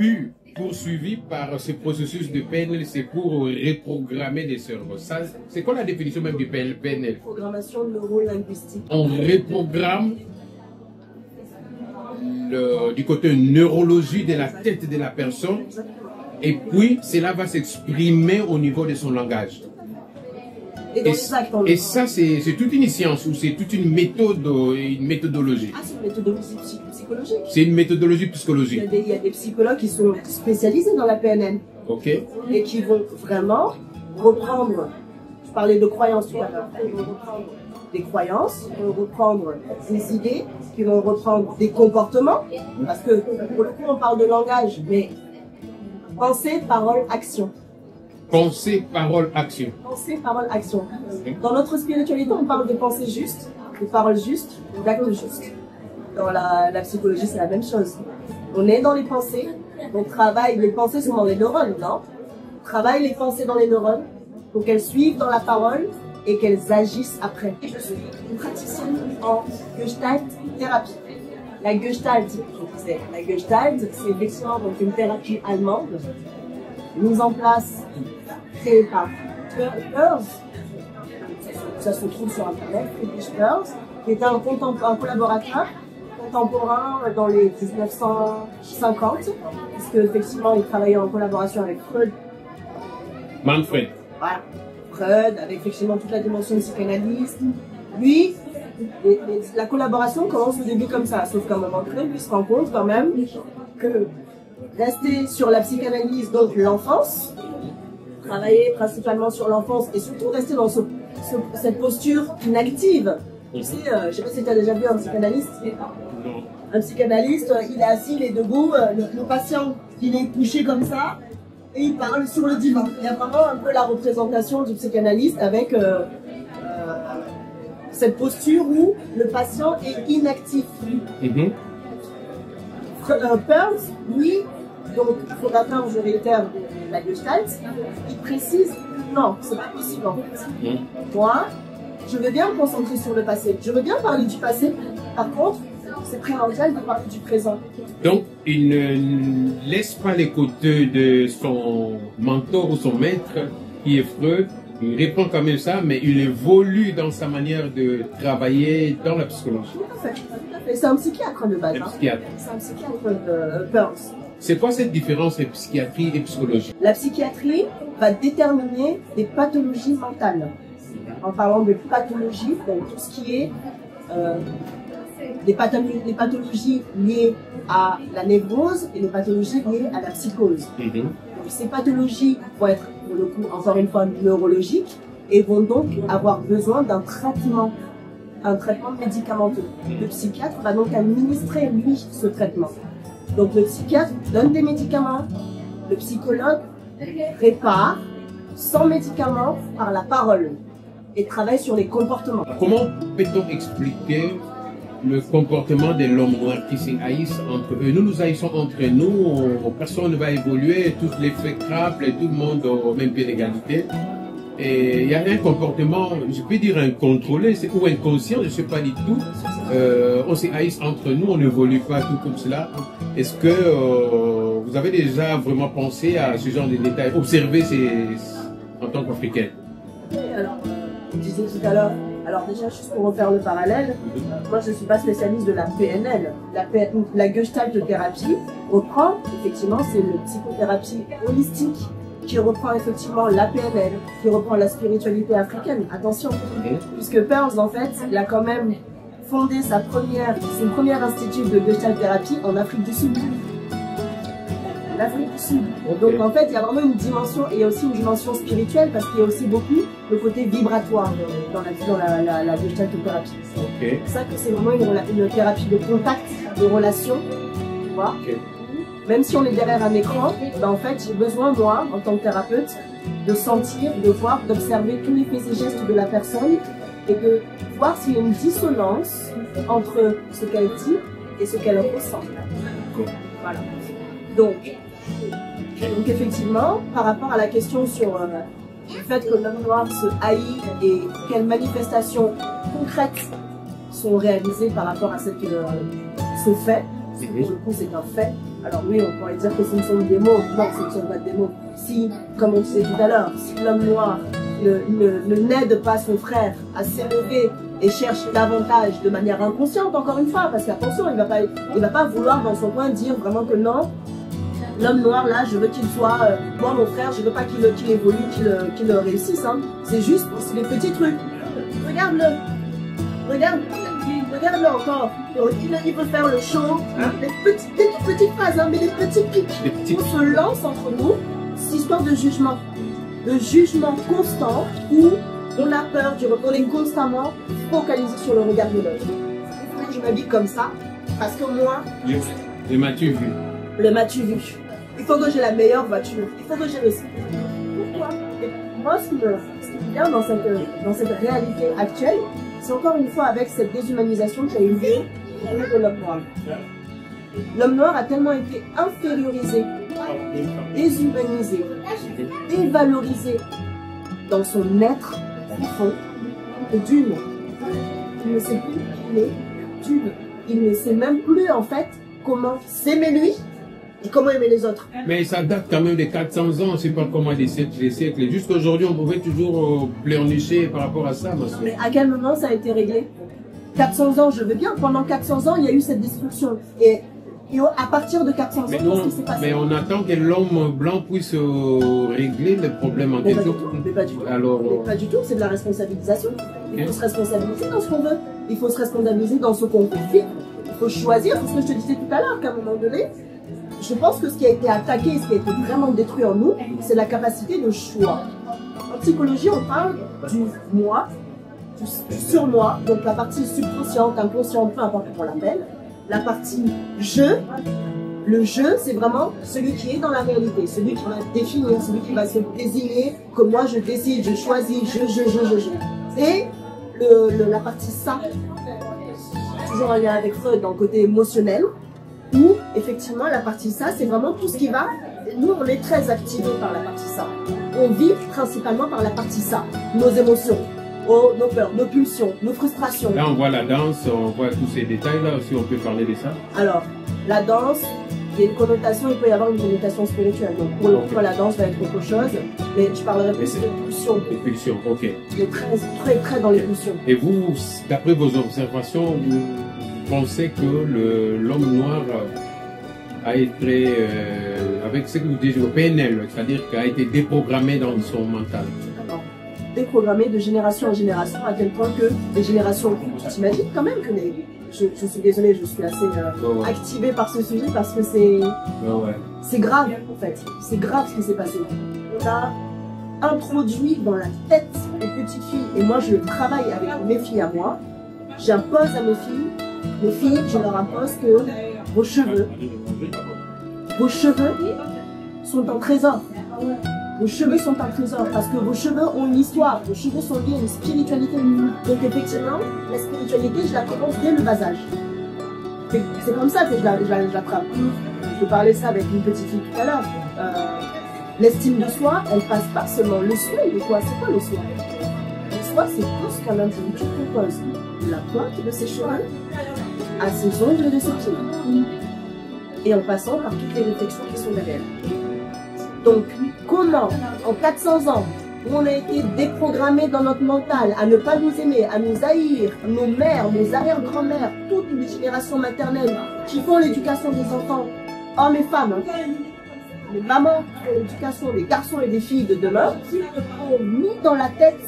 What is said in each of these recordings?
but poursuivi par ce processus de PNL, c'est pour reprogrammer des cerveaux. C'est quoi la définition même du PNL? Programmation neuro-linguistique. On reprogramme du côté neurologie de la tête de la personne, et puis cela va s'exprimer au niveau de son langage. Et ça, c'est toute une science ou c'est toute une méthodologie? Ah, c'est une méthodologie psychologique. C'est une méthodologie psychologique. Il y a des psychologues qui sont spécialisés dans la PNL. Ok. Et qui vont vraiment reprendre, je parlais de croyances tout à l'heure, ils vont reprendre des croyances, ils vont reprendre des idées, ils vont reprendre des comportements, parce que pour le coup on parle de langage, mais pensée, parole, action. Pensée, parole, action. Pensée, parole, action. Dans notre spiritualité, on parle de pensée juste, de parole juste, d'acte juste. Dans la psychologie, c'est la même chose. On est dans les pensées, on travaille, les pensées sont dans les neurones, non? On travaille les pensées dans les neurones pour qu'elles suivent dans la parole et qu'elles agissent après. Je suis une praticienne en Gestalt thérapie. La Gestalt, je disais, la Gestalt, c'est effectivement donc une thérapie allemande mise en place, créée par Perls, ça se trouve sur internet, Friedrich Perls, qui était un collaborateur contemporain dans les 1950, puisque effectivement il travaillait en collaboration avec Freud. Manfred. Voilà, Freud, avec effectivement toute la dimension psychanalyste. Lui, la collaboration commence au début comme ça, sauf qu'à un moment donné, lui se rend compte quand même que rester sur la psychanalyse, donc l'enfance, travailler principalement sur l'enfance et surtout rester dans cette posture inactive. Tu sais, je ne sais pas si tu as déjà vu un psychanalyste. Non. Un psychanalyste, il est assis, il est debout, le patient, il est couché comme ça et il parle sur le divan. Il y a vraiment un peu la représentation du psychanalyste avec cette posture où le patient est inactif. Perls, lui, donc fondateur majoritaire de la Gestalt, il précise non, c'est pas possible en fait. Moi, je veux bien me concentrer sur le passé, je veux bien parler du passé, par contre, c'est primordial de parler du présent. Donc, il ne laisse pas les côtés de son mentor ou son maître, qui est Freud. Il répond quand même ça, mais il évolue dans sa manière de travailler dans la psychologie. Tout à fait, tout à fait. C'est un psychiatre de base. Un psychiatre. C'est un psychiatre Perls. C'est quoi cette différence entre psychiatrie et psychologie? La psychiatrie va déterminer des pathologies mentales. En parlant de pathologies, donc tout ce qui est des pathologies liées à la névrose et les pathologies liées à la psychose. Donc, ces pathologies vont être, pour le coup, encore une fois, neurologiques et vont donc avoir besoin d'un traitement médicamenteux. Le psychiatre va donc administrer, lui, ce traitement. Donc le psychiatre donne des médicaments, le psychologue répare sans médicaments par la parole et travaille sur les comportements. Comment peut-on expliquer le comportement de l'homme noir qui s'haïssent entre eux? Nous nous haïssons entre nous, personne ne va évoluer, tous les faits crapent, tout le monde au même pied d'égalité. Et il y a un comportement, je peux dire incontrôlé ou inconscient, je ne sais pas du tout. On se haïsse entre nous, on n'évolue pas tout comme cela. Est-ce que vous avez déjà vraiment pensé à ce genre de détails, observer en tant qu'Africain? Alors, je disais tout à l'heure, alors déjà, juste pour refaire le parallèle, moi je ne suis pas spécialiste de la PNL. La Gestalt thérapie reprend, effectivement, c'est une psychothérapie holistique qui reprend effectivement la PNL, qui reprend la spiritualité africaine. Attention, puisque Perls, en fait, il a quand même fondé son premier institut de Gestalt thérapie en Afrique du Sud. L'Afrique du Sud. Donc en fait, il y a vraiment une dimension, et il y a aussi une dimension spirituelle, parce qu'il y a aussi beaucoup le côté vibratoire dans la Gestalt thérapie. C'est pour ça que c'est vraiment une thérapie de contact, de relation, tu vois. Même si on est derrière un écran, ben en fait, j'ai besoin, moi, en tant que thérapeute, de sentir, de voir, d'observer tous les faits et gestes de la personne et de voir s'il y a une dissonance entre ce qu'elle dit et ce qu'elle ressent. Voilà. Donc effectivement, par rapport à la question sur le fait que l'homme noir se haït et quelles manifestations concrètes sont réalisées par rapport à ce fait, pour le coup c'est un fait, Alors oui, on pourrait dire que ce ne sont des mots. Non, ce ne sont pas des mots. Si, comme on disait tout à l'heure, si l'homme noir ne n'aide pas son frère à s'élever et cherche davantage de manière inconsciente, encore une fois, parce qu'attention, il va pas vouloir dans son coin dire vraiment que non, l'homme noir là, je veux qu'il soit, moi mon frère, je veux pas qu'il évolue, qu'il réussisse, hein. C'est juste, c'est des petits trucs. Regarde-le, regarde-le encore. Il veut faire le show, hein? Des toutes petites phrases, hein, mais des petits pics. On se lance entre nous, cette histoire de jugement constant où on a peur du regard, on est constamment focalisé sur le regard de l'autre. Il faut que je m'habille comme ça, parce que moi, le m'as-tu vu? Le m'as-tu vu? Il faut que j'ai la meilleure voiture, il faut que j'ai le... Pourquoi? Et moi, ce qui me vient dans cette réalité actuelle, c'est encore une fois avec cette déshumanisation qui a eu lieu de l'homme noir. L'homme noir a tellement été infériorisé, déshumanisé, dévalorisé dans son être profond que d'une, il ne sait plus qui il est, d'une, il ne sait même plus en fait comment s'aimer lui et comment aimer les autres. Mais ça date quand même de 400 ans, c'est pas comment des siècles. Jusqu'à aujourd'hui, on pouvait toujours pleurnicher par rapport à ça. Mais à quel moment ça a été réglé? 400 ans, je veux bien. Pendant 400 ans, il y a eu cette destruction. Et à partir de 400 ans, qu'est-ce qui s'est passé? Mais on attend que l'homme blanc puisse régler le problème en question. Mais pas du tout. Alors, mais pas du tout, c'est de la responsabilisation. Il faut se responsabiliser dans ce qu'on veut. Il faut se responsabiliser dans ce qu'on fait. Il faut choisir. C'est ce que je te disais tout à l'heure, qu'à un moment donné, je pense que ce qui a été attaqué, ce qui a été vraiment détruit en nous, c'est la capacité de choix. En psychologie, on parle du moi, du surmoi, donc la partie subconsciente, inconsciente, peu importe comment on l'appelle. La partie je, le je, c'est vraiment celui qui est dans la réalité, celui qui va définir, celui qui va se désigner, que moi je décide, je choisis, je. Et la partie ça, toujours en lien avec Freud, dans le côté émotionnel, où effectivement la partie ça, c'est vraiment tout ce qui va. Nous, on est très activés par la partie ça. On vit principalement par la partie ça, nos émotions. Oh, nos peurs, nos pulsions, nos frustrations. Là, on voit la danse, on voit tous ces détails-là aussi, on peut parler de ça. Alors, la danse, il y a une connotation, il peut y avoir une connotation spirituelle. Donc, pour le coup, la danse va être autre chose, mais je parlerai plus de pulsions. Les pulsions, ok. Il est très dans les pulsions. Et vous, d'après vos observations, vous pensez que l'homme noir a été, avec ce que vous dites au PNL, c'est-à-dire qu'il a été déprogrammé dans son mental? Déprogrammé de génération en génération, à tel point que les générations, t'imagines quand même que je suis désolée, je suis assez activée par ce sujet parce que c'est grave en fait, c'est grave ce qui s'est passé. On a introduit dans la tête des petites filles, et moi je travaille avec mes filles à moi, j'impose à mes filles, je leur impose que vos cheveux sont un trésor. Vos cheveux sont un trésor parce que vos cheveux ont une histoire, vos cheveux sont liés à une spiritualité. Donc effectivement, la spiritualité, je la commence dès le bas âge. C'est comme ça que je l'attrape. Je parlais ça avec une petite fille tout à l'heure. L'estime de soi, elle passe pas seulement le soi, il est quoi? C'est quoi le soi? Le soi, c'est tout ce qu'un individu propose. De la pointe de ses cheveux à ses ongles de ses pieds. Et en passant par toutes les réflexions qui sont derrière. Donc, comment, en 400 ans, où on a été déprogrammé dans notre mental à ne pas nous aimer, à nous haïr, nos mères, nos arrière-grand-mères, toutes les générations maternelles qui font l'éducation des enfants, hommes et femmes, hein, les mamans qui font l'éducation des garçons et des filles de demain, ont mis dans la tête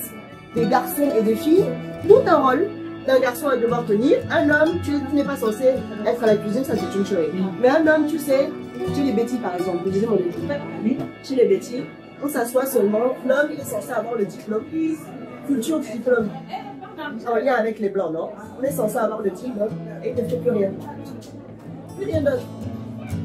des garçons et des filles tout un rôle. Un garçon va devoir tenir, un homme, tu n'es pas censé être à la cuisine, ça c'est une chose. Mais un homme, tu sais, chez les bêtis par exemple, je disais mon équipe, chez les bêtis, on s'assoit seulement, l'homme il est censé avoir le diplôme, culture du diplôme, en lien avec les blancs, non? On est censé avoir le diplôme et il ne fait plus rien. Plus rien d'autre.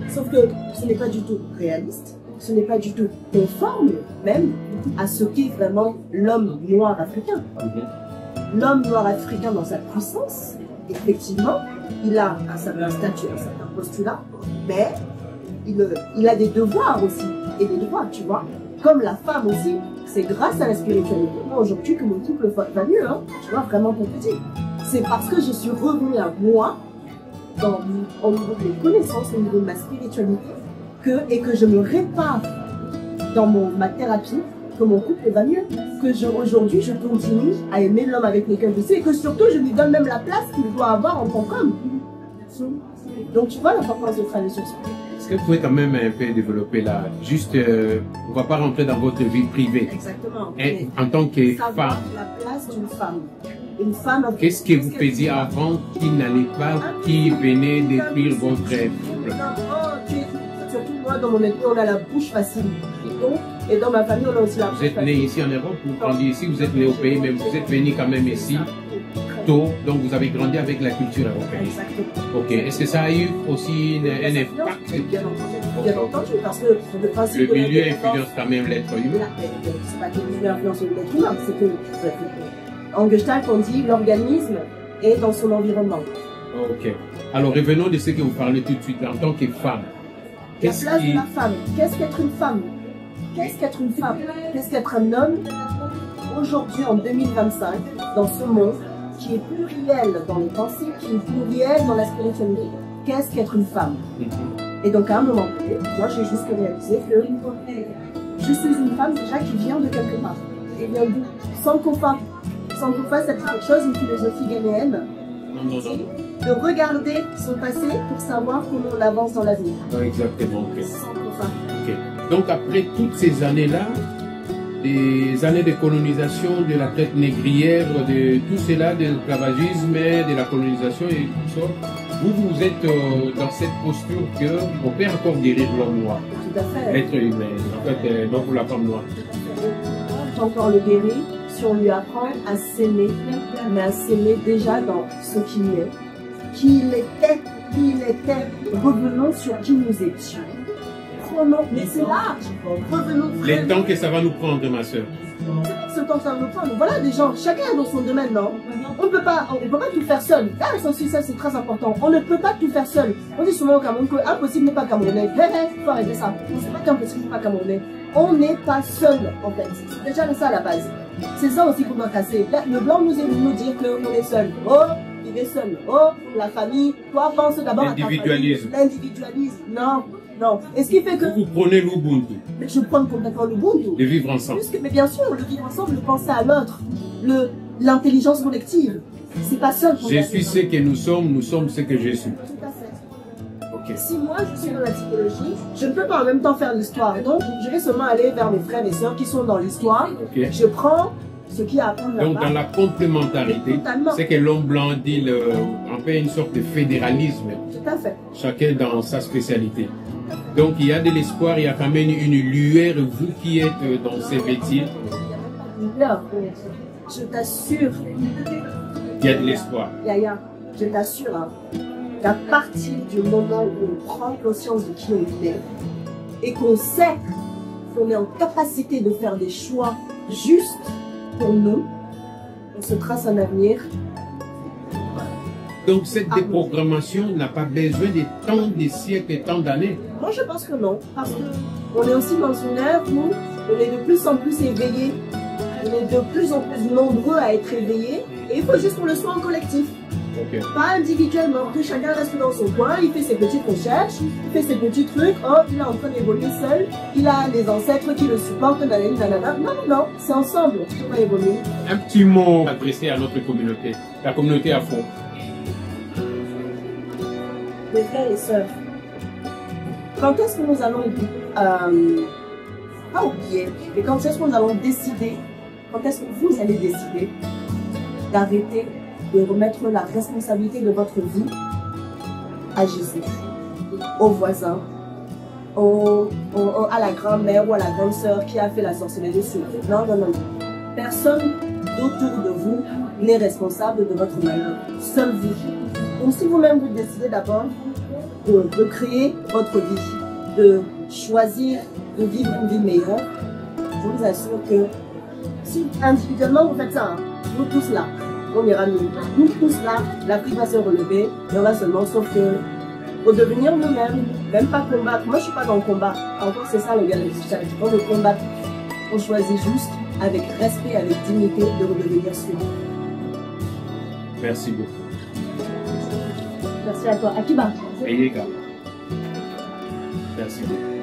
Sauf que ce n'est pas du tout réaliste, ce n'est pas du tout conforme même à ce qu'est vraiment l'homme noir africain. L'homme noir africain dans sa puissance, effectivement, il a un certain statut, un certain postulat, mais il a des devoirs aussi, et des droits, tu vois. Comme la femme aussi, c'est grâce à la spiritualité, moi aujourd'hui, que mon couple va mieux, hein, tu vois, vraiment pour petit. C'est parce que je suis revenue à moi, au niveau de mes connaissances, au niveau de ma spiritualité, et que je me répare dans ma thérapie, que mon couple va mieux, que aujourd'hui je continue à aimer l'homme avec lequel je suis et que surtout je lui donne même la place qu'il doit avoir en tant qu'homme. Donc tu vois l'importance de travailler sur ça. Est-ce que vous pouvez quand même un peu développer là, juste, on ne va pas rentrer dans votre vie privée. Exactement. Et, en tant que femme. La place d'une femme. Une femme. Qu'est-ce que vous faisiez avant qui n'allait pas, qui venait détruire votre couple? Surtout moi, dans mon ethnie, on a la bouche facile. Et dans ma famille, on a aussi la bouche facile. Vous êtes né ici en Europe, vous grandiez ici, vous êtes né au pays, mais vous êtes venu quand même ici tôt, donc vous avez grandi avec la culture européenne. Exactement. Ok, est-ce que ça a eu aussi un impact? Bien entendu, parce que le principe. Le milieu influence quand même l'être humain. C'est pas que le milieu influence l'être humain, c'est que. En Gestalt, on dit l'organisme est dans son environnement. Ok. Alors revenons de ce que vous parlez tout de suite en tant que femme. La place de la femme. Qu'est-ce qu'être une femme? Qu'est-ce qu'être une femme? Qu'est-ce qu'être un homme? Aujourd'hui, en 2025, dans ce monde qui est pluriel dans les pensées, qui est pluriel dans la spiritualité, qu'est-ce qu'être une femme? Et donc à un moment donné, moi j'ai juste réalisé que je suis une femme déjà qui vient de quelque part. Et vient d'où? Sans qu'on fasse quelque chose, une philosophie ghanéenne, de regarder son passé pour savoir comment on avance dans l'avenir. Exactement. Okay. Sans qu'on fasse. Okay. Donc après toutes ces années-là, des années de colonisation, de la traite négrière, de tout cela, de l'esclavagisme, de la colonisation et tout ça, vous êtes dans cette posture qu'on peut encore guérir l'homme noir. Tout à fait. L'être humain, en fait, non pour la femme noire. On peut encore le guérir si on lui apprend à s'aimer, mais à s'aimer déjà dans ce qu'il est. Qui il était. Revenons sur qui nous étions. Mais c'est là, revenons vraiment. Les temps que ça va nous prendre, ma soeur. C'est ce temps que ça va nous prendre. Voilà des gens, chacun est dans son domaine, non? On ne peut pas tout faire seul. Là, ça c'est très important. On ne peut pas tout faire seul. On dit souvent au Cameroun que impossible n'est pas camerounais. Faut arrêter ça. C'est pas qu'impossible n'est pas camerounais. On n'est pas seul, en fait. C'est déjà ça à la base. C'est ça aussi qu'on doit casser. Là, le blanc nous est venu nous dire qu'on est seul. Oh, il est seul. Oh, la famille. Toi, pense d'abord à ta famille. L'individualisme. L'individualisme. Non. Non. Et ce qui fait que... Vous prenez l'Ubuntu. Mais je prends complètement l'Ubuntu. De vivre ensemble. Mais bien sûr, le vivre ensemble, le penser à l'autre, l'intelligence collective. C'est pas seul. Je suis ce que nous sommes ce que je suis. Tout à fait. Okay. Si moi je suis dans la psychologie, je ne peux pas en même temps faire l'histoire. Donc je vais seulement aller vers mes frères et sœurs qui sont dans l'histoire. Okay. Je prends ce qui a à apprendre là-bas. Donc dans la complémentarité, c'est que l'homme blanc dit en fait une sorte de fédéralisme. Tout à fait. Chacun dans sa spécialité. Donc il y a de l'espoir, il y a quand même une lueur, vous qui êtes dans ces métiers. Je t'assure. Il y a de l'espoir. Yaya, je t'assure hein, qu'à partir du moment où on prend conscience de qui on est et qu'on sait qu'on est en capacité de faire des choix justes pour nous, on se trace un avenir. Donc cette déprogrammation n'a pas besoin de tant de siècles et tant d'années. Moi je pense que non, parce qu'on est aussi dans une ère où on est de plus en plus éveillés, on est de plus en plus nombreux à être éveillés, et il faut juste qu'on le soit en collectif. Okay. Pas individuellement, que chacun reste dans son coin, il fait ses petites recherches, il fait ses petits trucs, oh il est en train d'évoluer seul, il a des ancêtres qui le supportent, nanana. Non, non, c'est ensemble qu'on va évoluer. Un petit mot adressé à notre communauté, la communauté afro. Mes frères et sœurs, quand est-ce que nous allons, pas oublier, mais quand est-ce que nous allons décider, quand est-ce que vous allez décider d'arrêter de remettre la responsabilité de votre vie à Jésus, aux voisins, à la grand-mère ou à la grande sœur qui a fait la sorcellerie dessus. Non, non, non, non. Personne autour de vous n'est responsable de votre malheur. Seul vous. Donc si vous-même vous décidez d'abord de créer votre vie, de choisir de vivre une vie meilleure, je vous assure que si individuellement vous faites ça, hein, nous tous là, on ira mieux. Nous tous là, l'Afrique va se relever, il y aura seulement, sauf que pour devenir nous-mêmes, même pas combattre. Moi je suis pas dans le combat, encore c'est ça le gars de l'esprit. Quand on combat, on choisit juste avec respect, avec dignité de redevenir suivant. Merci beaucoup. Merci à toi. Akiba. Et les gars. Merci beaucoup.